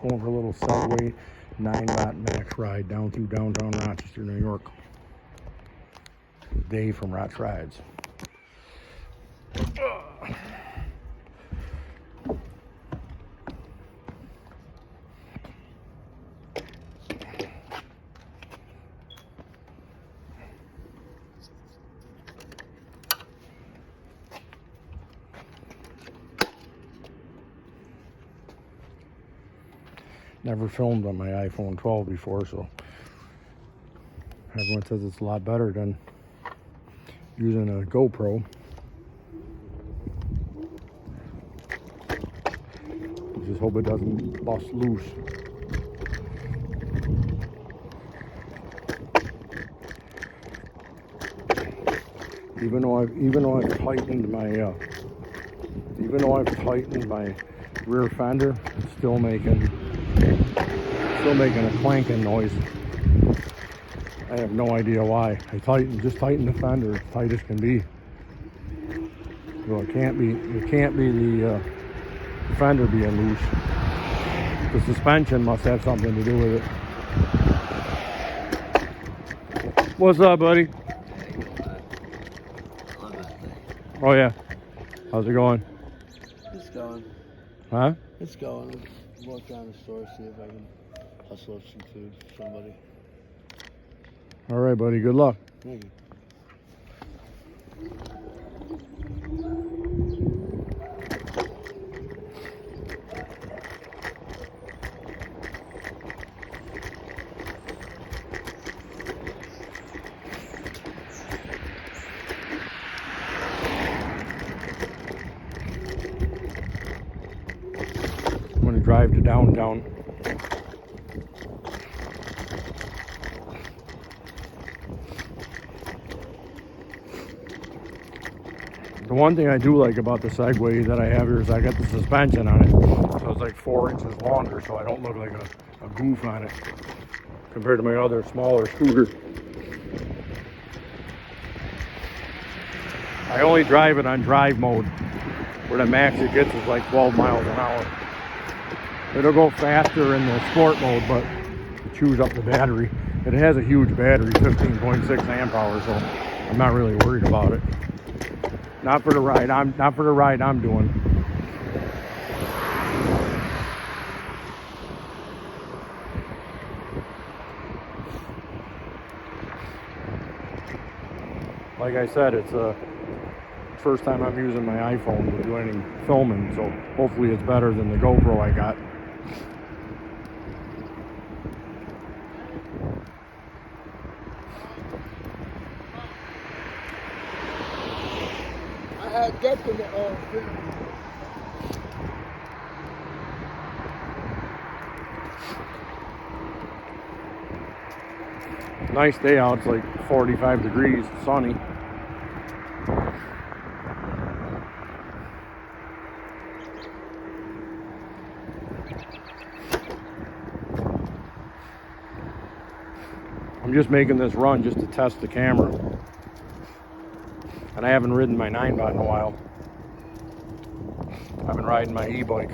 going for a little Segway 9-lot max ride down through downtown Rochester, New York. Dave from Roch Rides. Never filmed on my iPhone 12 before, so everyone says it's a lot better than using a GoPro. Just hope it doesn't bust loose. Even though I've tightened my rear fender, it's still making a clanking noise. I have no idea why. I just tightened the fender as tight as can be. So it can't be the fender being loose. The suspension must have something to do with it. What's up, buddy? Oh yeah. How's it going? It's going. Huh? It's going. I'm walking around the store, see if I can hustle up some food for somebody. All right, buddy. Good luck. Thank you. I'm gonna drive to downtown. The one thing I do like about the Segway that I have here is I got the suspension on it. So it's like 4 inches longer, so I don't look like a goof on it compared to my other smaller scooter. I only drive it on drive mode, where the max it gets is like 12 miles an hour. It'll go faster in the sport mode, but it chews up the battery. It has a huge battery, 15.6 amp hours, so I'm not really worried about it. Not for the ride I'm doing. Like I said, it's the first time I'm using my iPhone to do any filming, so hopefully it's better than the GoPro I got. I had depth in the Nice day out, it's like 45 degrees, sunny. I'm just making this run just to test the camera. And I haven't ridden my 9-bot in a while. I've been riding my e-bike.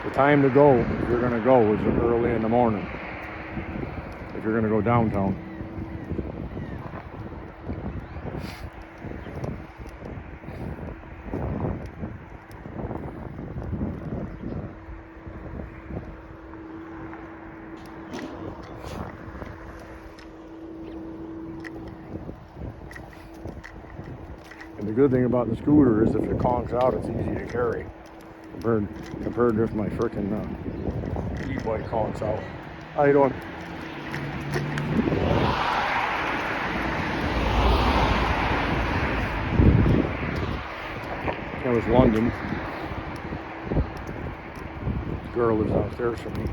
The time to go, if you're gonna go, is early in the morning. If you're gonna go downtown. And the good thing about the scooter is if it conks out, it's easy to carry. Compared to if my frickin' e-bike conks out. How you doing? That was London. The girl lives downstairs from me.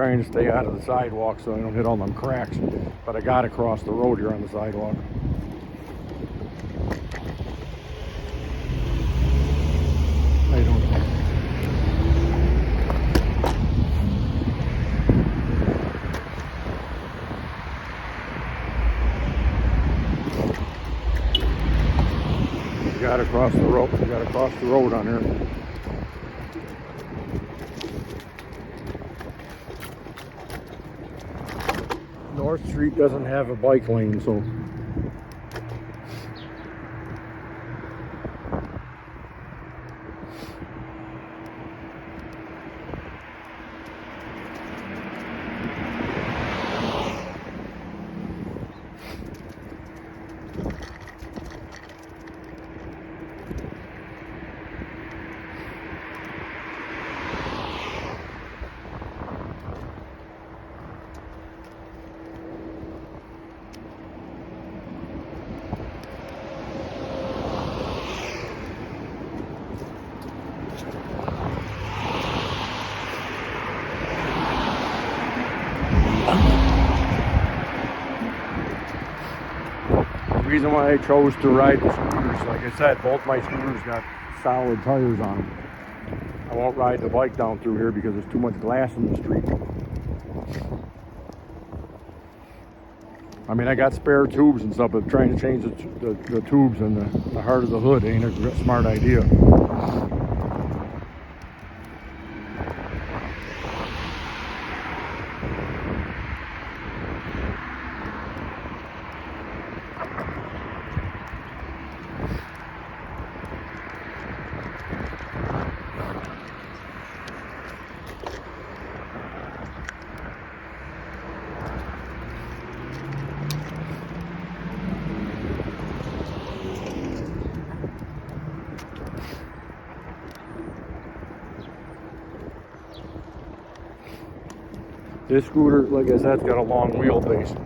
trying to stay out of the sidewalk so I don't hit all them cracks. But I got across the road here on the sidewalk. How you doing? Got across the road. We got across the road on here. North Street doesn't have a bike lane, so the reason why I chose to ride the scooters, like I said, both my scooters got solid tires on them. I won't ride the bike down through here because there's too much glass in the street. I mean, I got spare tubes and stuff, but trying to change the tubes in the heart of the hood ain't a smart idea. This scooter, like I said, it's got a long wheelbase.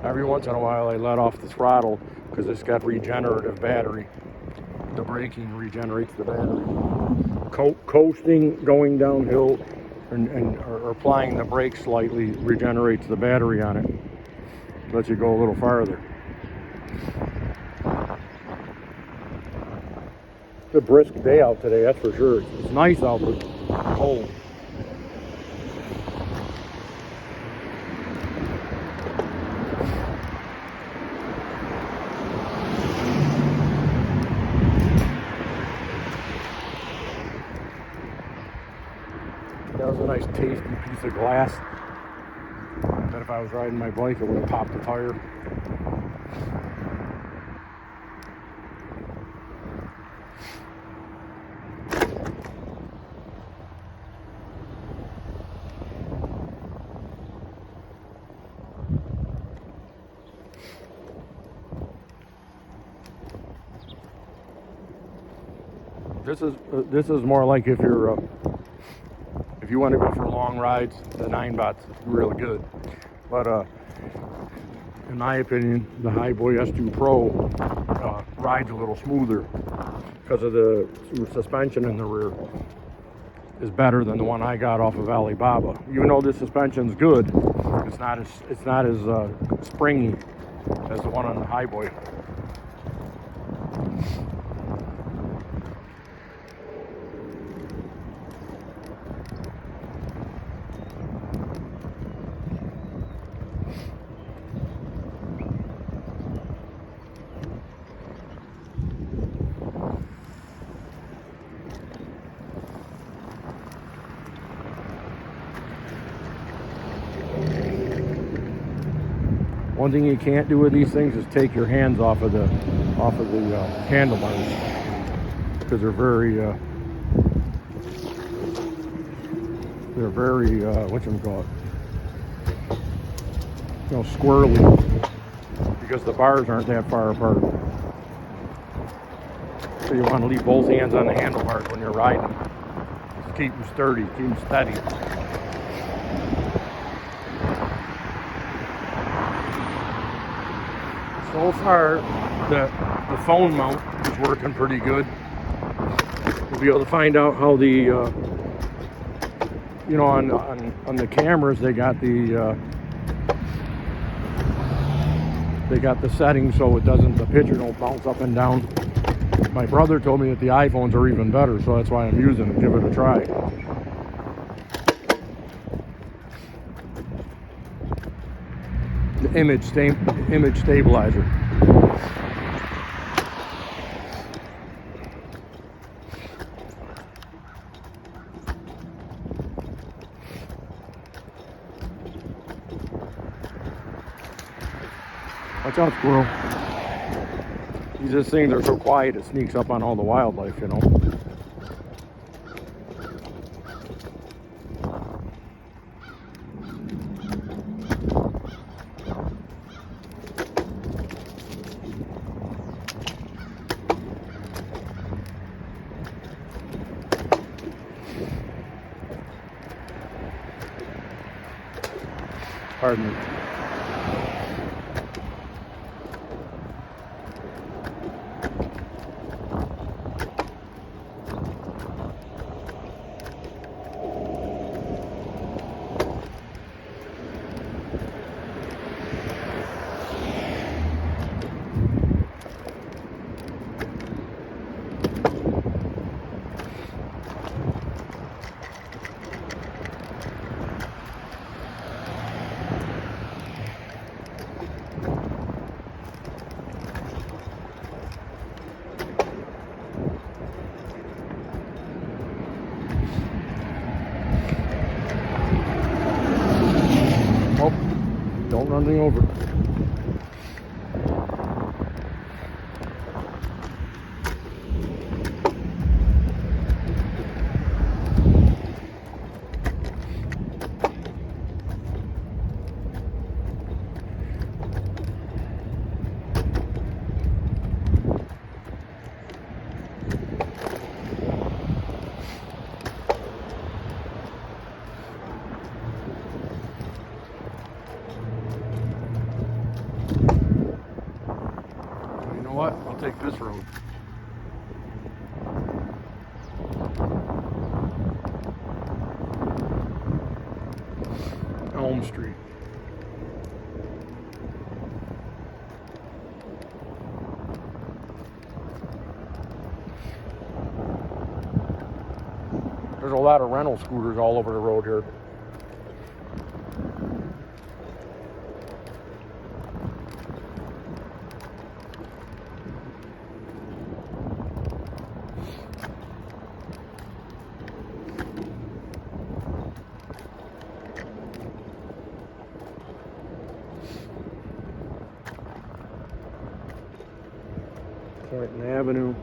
Every once in a while I let off the throttle because it's got regenerative battery. The braking regenerates the battery. Coasting, going downhill, or applying the brakes slightly regenerates the battery on it. Lets you go a little farther. It's a brisk day out today, that's for sure. It's nice out, but cold. That was a nice tasty piece of glass. That if I was riding my bike, it would have popped the tire. This is more like if you want to go for long rides, the 9-bot's really good. But in my opinion, the Highboy S2 Pro rides a little smoother because of the suspension in the rear is better than the one I got off of Alibaba. Even though the suspension's good, it's not as springy as the one on the Highboy. One thing you can't do with these things is take your hands off of the handlebars because they're very whatchamacallit, squirrely because the bars aren't that far apart. So you want to leave both hands on the handlebars when you're riding them. Just keep them sturdy, keep them steady. So far, the phone mount is working pretty good. We'll be able to find out how the, on the cameras they got the settings so it doesn't, the picture don't bounce up and down. My brother told me that the iPhones are even better, so that's why I'm using it. Give it a try. The image stabilizer. Watch out, squirrel. These things are so quiet it sneaks up on all the wildlife, you know. Pardon me. Oh, don't run me over. You know what? I'll take this road. Elm Street. There's a lot of rental scooters all over the road here. Clinton Avenue.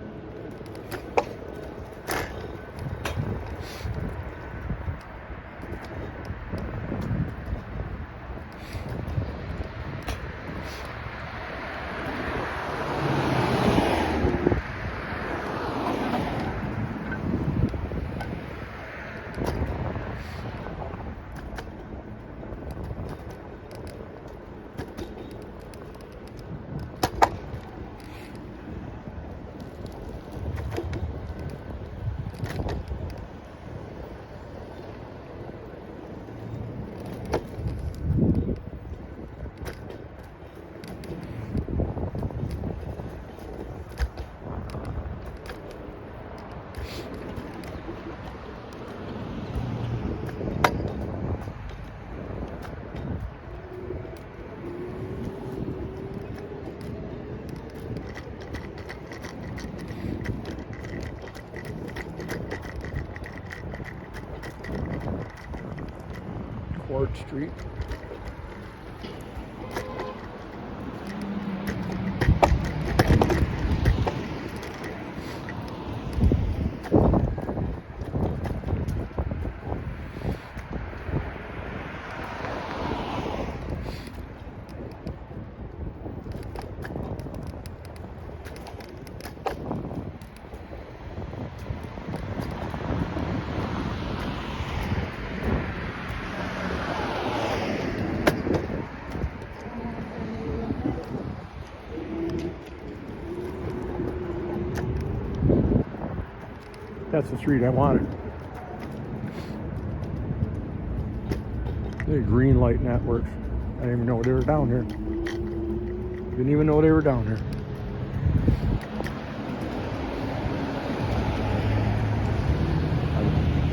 Court Street. That's the street I wanted. The green light networks. I didn't even know they were down here. Didn't even know they were down here.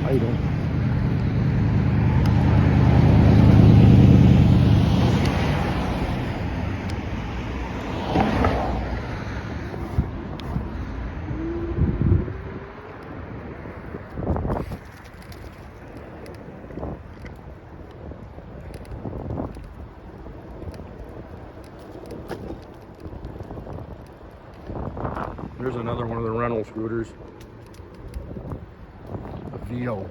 I don't. There's another one of the rental scooters. The VO.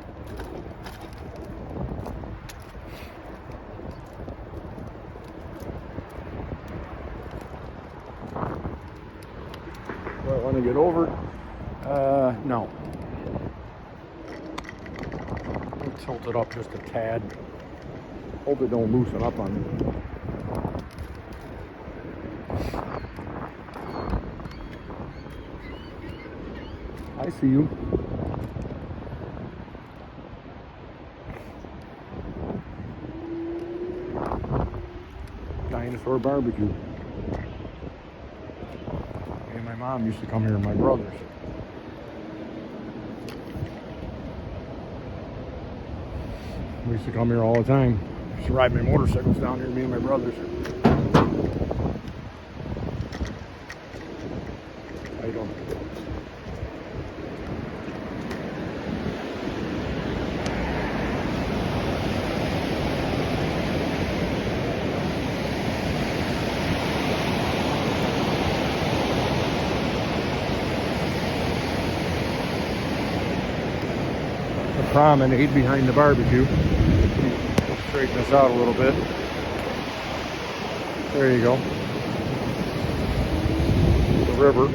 Do I want to get over? No. I'll tilt it up just a tad. Hope it don't loosen up on me. I see you. Dinosaur barbecue. Me and my mom used to come here, and my brothers. We used to come here all the time. I used to ride my motorcycles down here, me and my brothers. How you doing? Promenade behind the barbecue. Straighten this out a little bit. There you go. The river.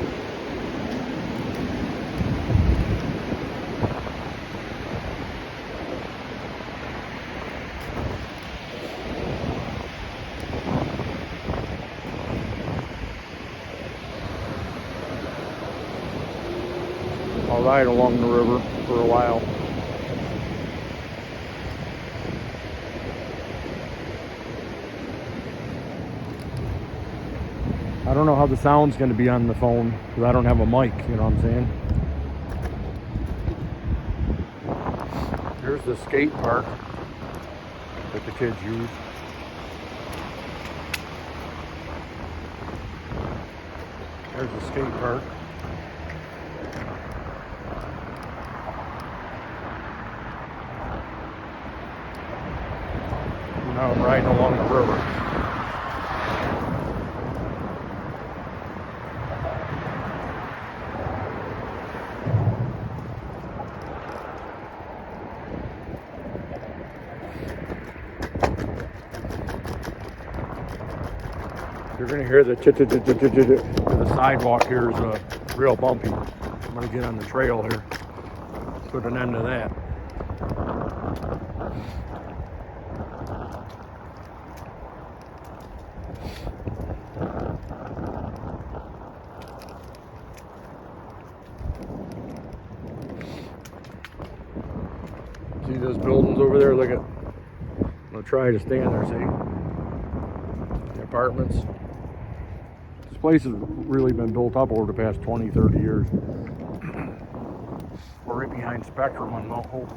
I'll ride along the river for a while. I don't know how the sound's going to be on the phone because I don't have a mic, you know what I'm saying? Here's the skate park that the kids use. There's the skate park. Now I'm riding along the river. You're going to hear the the sidewalk here is real bumpy. I'm going to get on the trail here, put an end to that. See those buildings over there? Look at. I'm going to try to stand there, see? The apartments. This place has really been built up over the past 20, 30 years. We're right behind Spectrum on Mount Hope.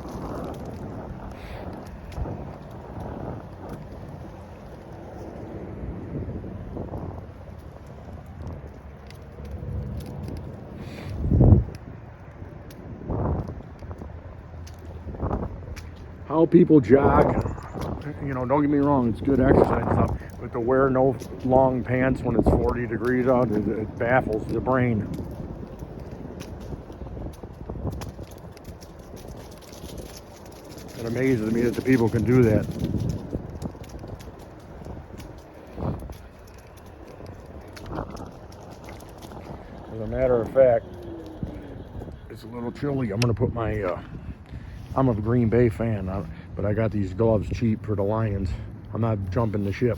How people jog, you know, don't get me wrong, it's good exercise and stuff, but to wear no long pants when it's 40 degrees out, it baffles the brain. It amazes me that the people can do that. As a matter of fact, it's a little chilly. I'm going to put my, I'm a Green Bay fan, but I got these gloves cheap for the Lions. I'm not jumping the ship.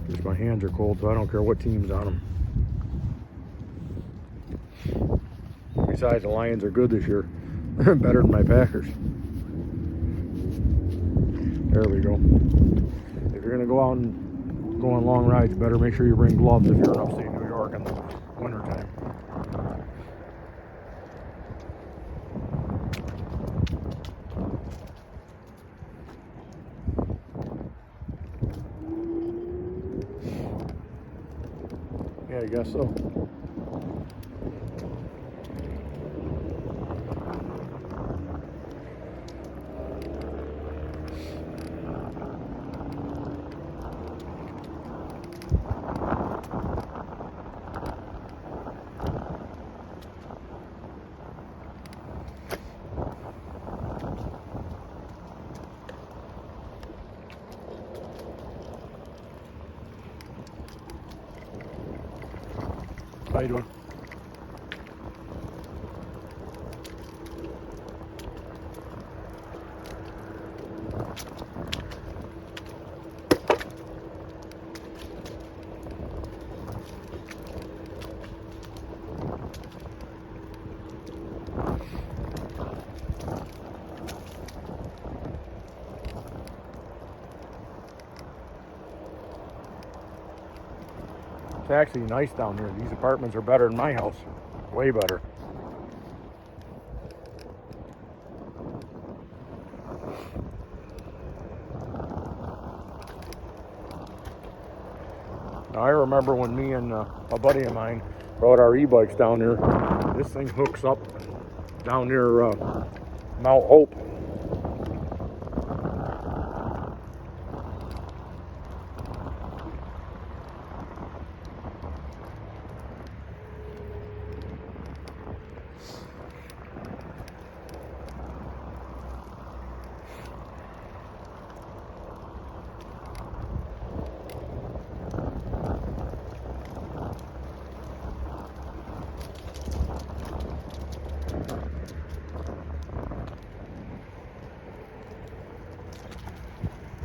Just my hands are cold, so I don't care what team's on them. Besides, the Lions are good this year. Better than my Packers. There we go. If you're gonna go out and go on long rides, you better make sure you bring gloves if you're in upstate New York in the wintertime. Yeah, I guess so. How you doing? It's actually nice down here. These apartments are better than my house. Way better. Now, I remember when me and a buddy of mine rode our e-bikes down here. This thing hooks up down near Mount Hope.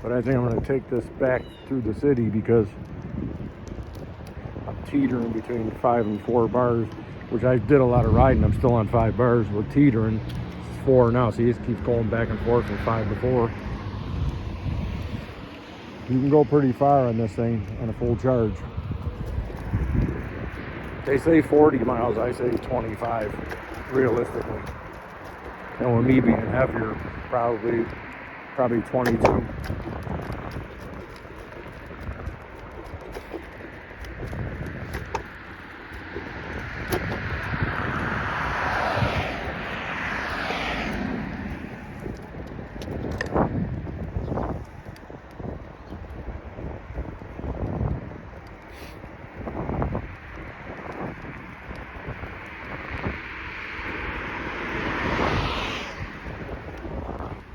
But I think I'm going to take this back through the city because I'm teetering between 5 and 4 bars, which I did a lot of riding. I'm still on 5 bars. We're teetering. It's 4 now, so he just keeps going back and forth from 5 to 4. You can go pretty far on this thing on a full charge. They say 40 miles, I say 25, realistically. And with me being heavier, probably 22.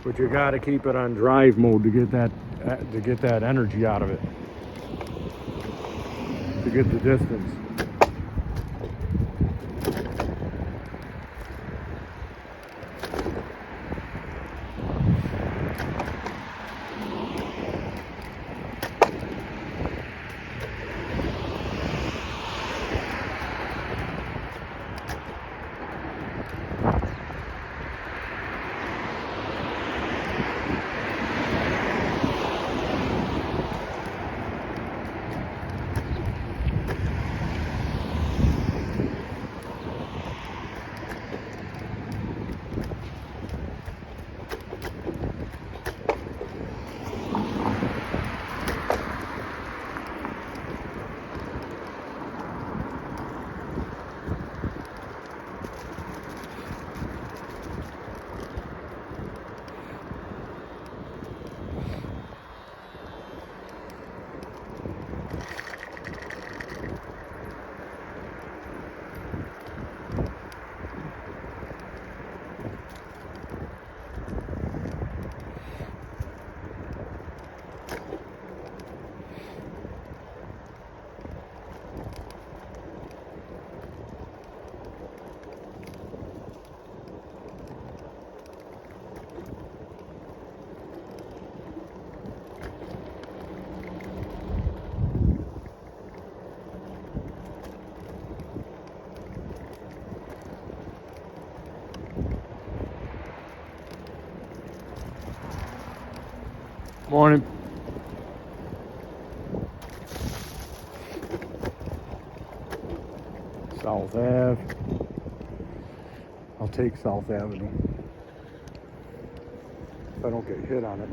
But you got to keep it on drive mode to get that energy out of it, to get the distance. Morning. South Ave. I'll take South Avenue. If I don't get hit on it.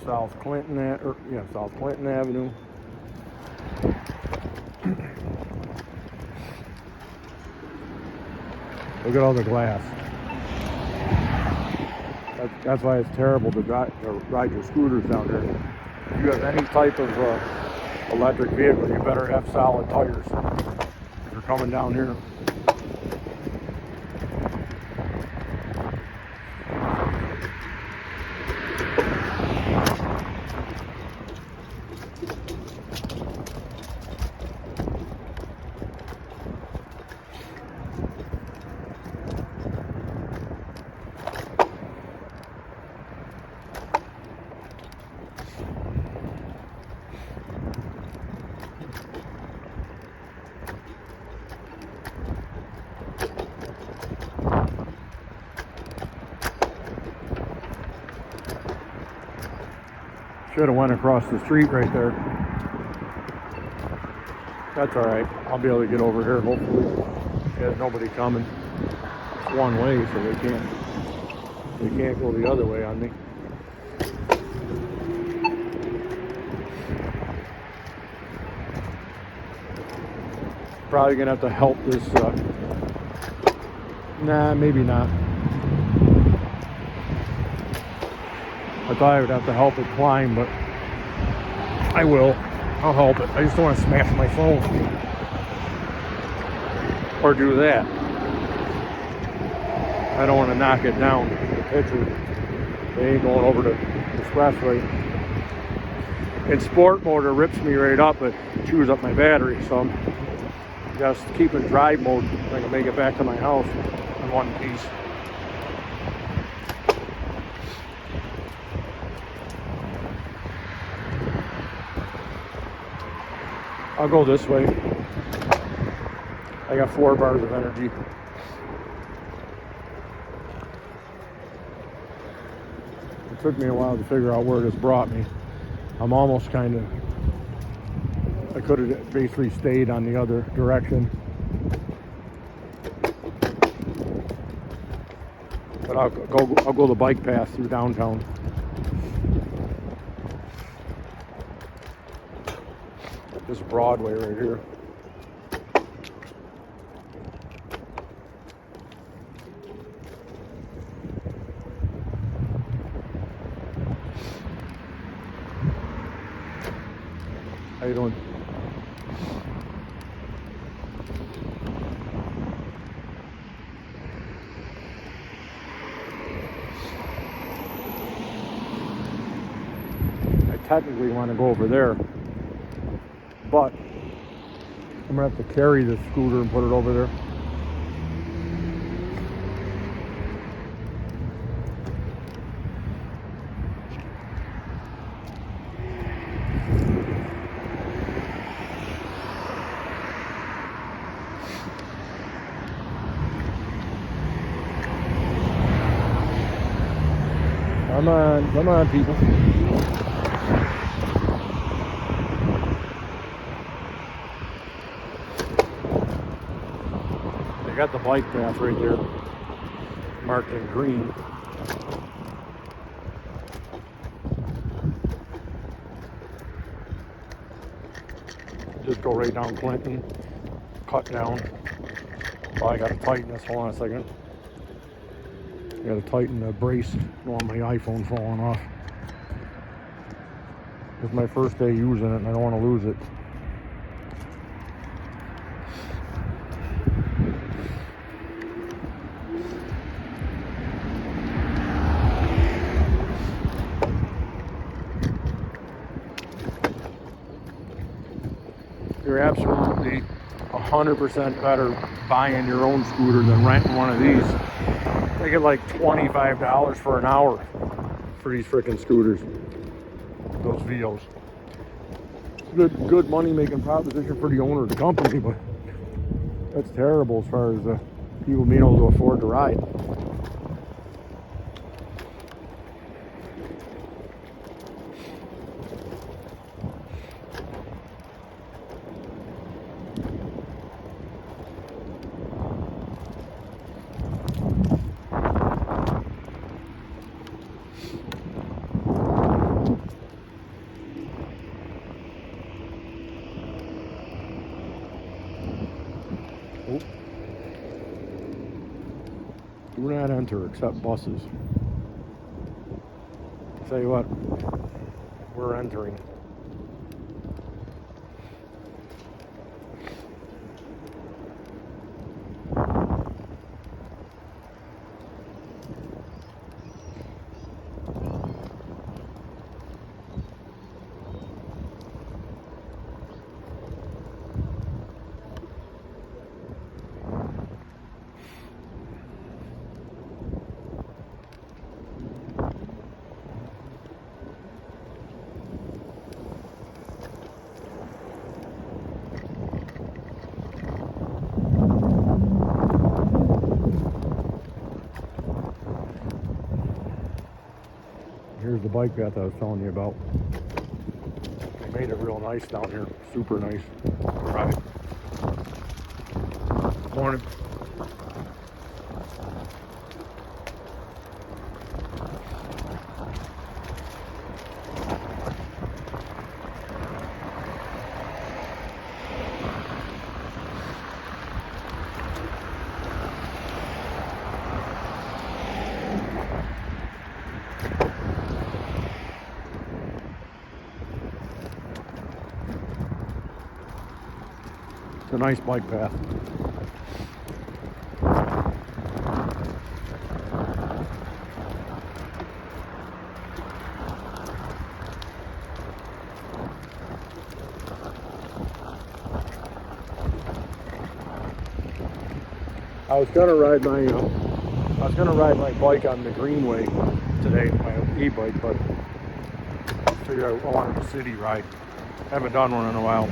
South Clinton, South Clinton Avenue. Look at all the glass. That's why it's terrible to ride your scooters down there. If you have any type of electric vehicle, you better have solid tires if you're coming down here. Should have went across the street right there. That's all right. I'll be able to get over here, hopefully. There's nobody coming. It's one way, so they can't go the other way on me. Probably gonna have to help this. Nah, maybe not. I thought I would have to help it climb, but I will. I'll help it. I just don't want to smash my phone. Or do that. I don't want to knock it down. The picture. They ain't going over the expressway. In sport mode, it rips me right up, but chews up my battery. So I'm just keeping drive mode so I can make it back to my house in one piece. I'll go this way. I got 4 bars of energy. It took me a while to figure out where this brought me. I'm almost I could have basically stayed on the other direction. But I'll go the bike path through downtown. This Broadway right here. How you doing? I technically want to go over there, but I'm gonna have to carry this scooter and put it over there. Come on, people. They got the bike path right there, marked in green. just go right down Clinton, cut down. Oh, I gotta tighten this. Hold on a second. I gotta tighten the brace. I don't want my iPhone falling off. It's my first day using it and I don't want to lose it. You're absolutely 100% better buying your own scooter than renting one of these. They get like $25 for an hour for these freaking scooters. Those Vios. Good money making proposition for the owner of the company, but that's terrible as far as people being able to afford to ride. Do not enter except buses. Tell you what, we're entering. Here's the bike path I was telling you about. They made it real nice down here. Super nice. Right. Morning. It's a nice bike path. I was gonna ride my bike on the Greenway today, my e-bike, but I figured I wanted a city ride. Haven't done one in a while.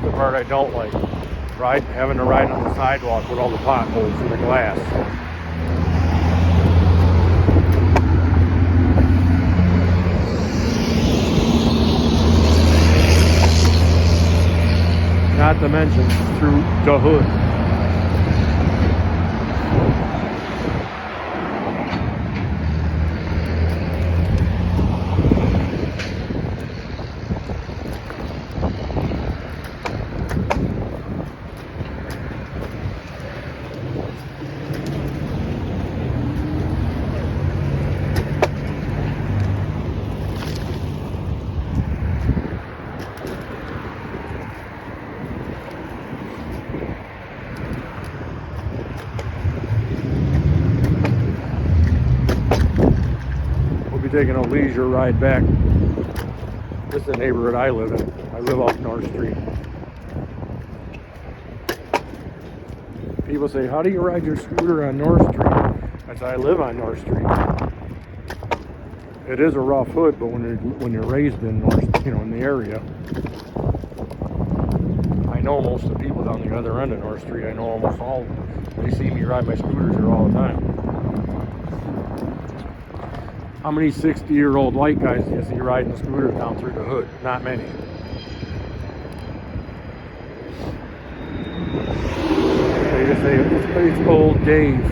the part I don't like. Having to ride on the sidewalk with all the potholes and the glass. Not to mention through the hood. Taking a leisure ride back. This is the neighborhood I live in. I live off North Street. People say, how do you ride your scooter on North Street? I say, I live on North Street. It is a rough hood, but when you're raised in North, in the area, I know most of the people down the other end of North Street. I know almost all of them. They see me ride my scooters here all the time. How many 60-year-old white guys do you see riding scooters down through the hood? Not many. They just say, it's old Dave.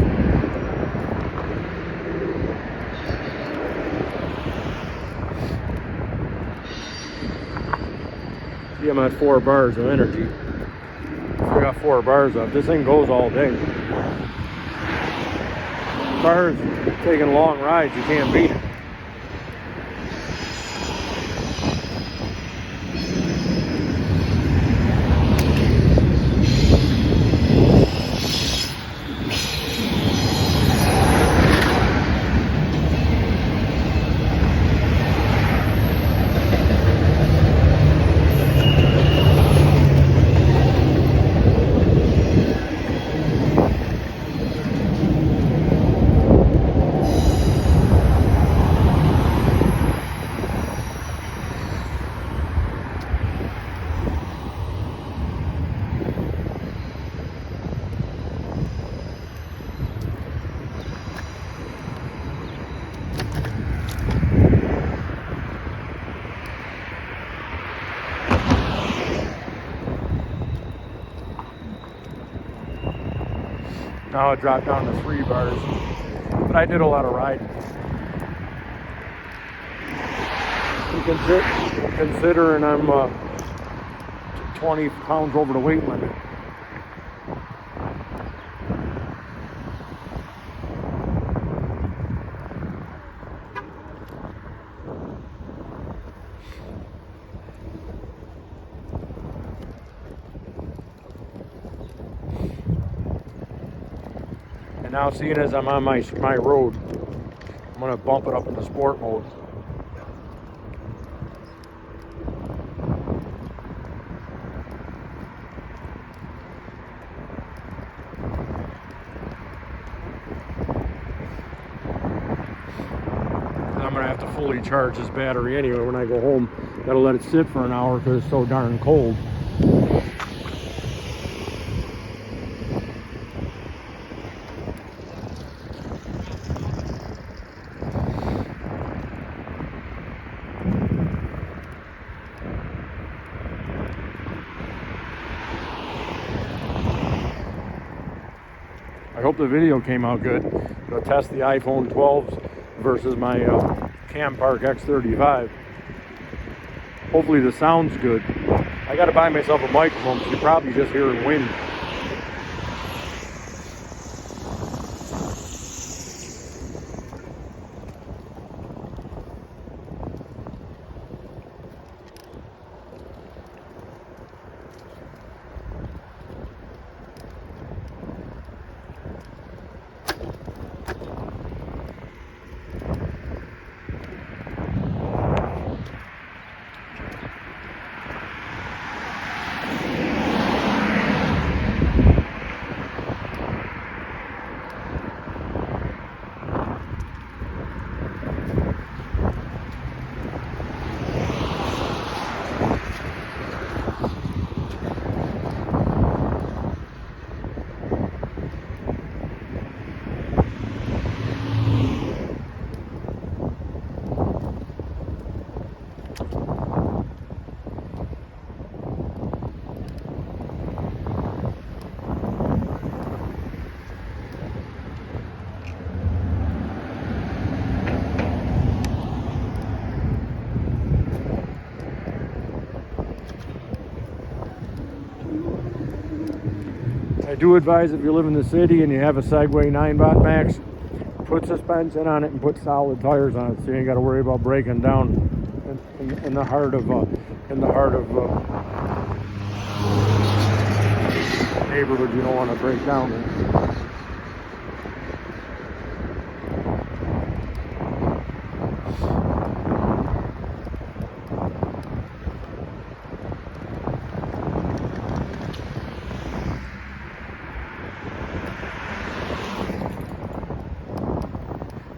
See, I'm at 4 bars of energy. I got 4 bars up. This thing goes all day. Cars taking long rides, you can't beat it. Now it dropped down to 3 bars, but I did a lot of riding. Considering I'm 20 pounds over the weight limit. And now, seeing as I'm on my road, I'm going to bump it up into sport mode. I'm going to have to fully charge this battery anyway when I go home. Got to let it sit for an hour because it's so darn cold. I hope the video came out good. I'm going to test the iPhone 12s versus my Cam Park X35. Hopefully the sound's good. I got to buy myself a microphone because you're probably just hearing wind. I do advise if you live in the city and you have a Segway 9 Max, put suspension on it and put solid tires on it, so you ain't got to worry about breaking down in the heart of neighborhood you don't want to break down in.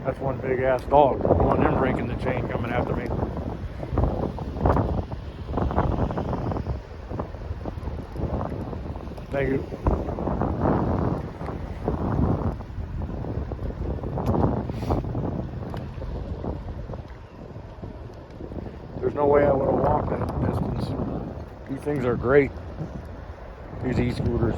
That's one big ass dog. I don't want him breaking the chain coming after me. Thank you. There's no way I would have walked that distance. These things are great. These e-scooters.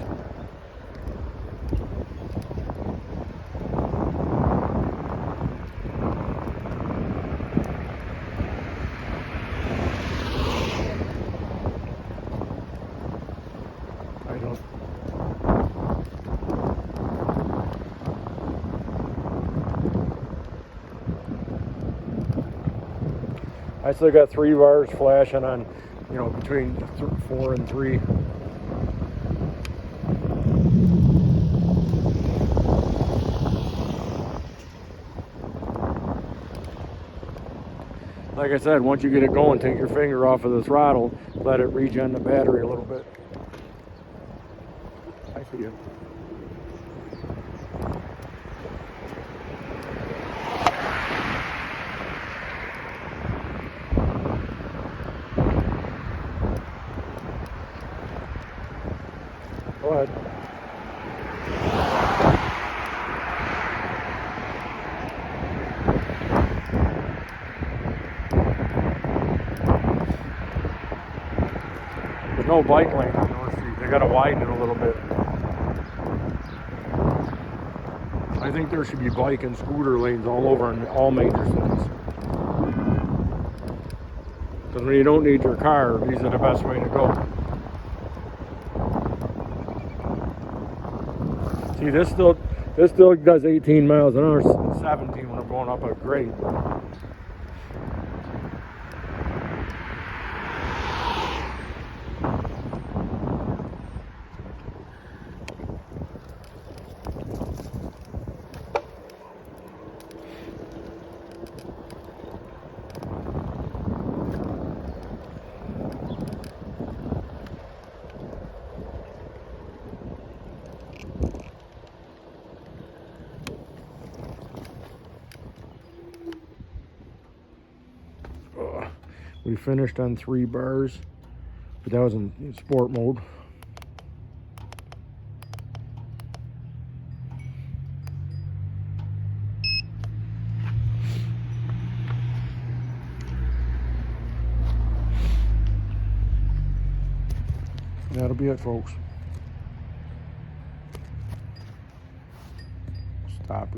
I still got 3 bars flashing on, between 4 and 3. Like I said, once you get it going, take your finger off of the throttle, let it regen the battery a little bit. I see you. Go ahead. There's no bike lane on North Street. They got to widen it a little bit. I think there should be bike and scooter lanes all over in all major cities. Because when you don't need your car, these are the best way to go. See, this still does 18 miles an hour, 17 when I'm going up a grade. We finished on 3 bars, but that was in sport mode. That'll be it, folks. Stop.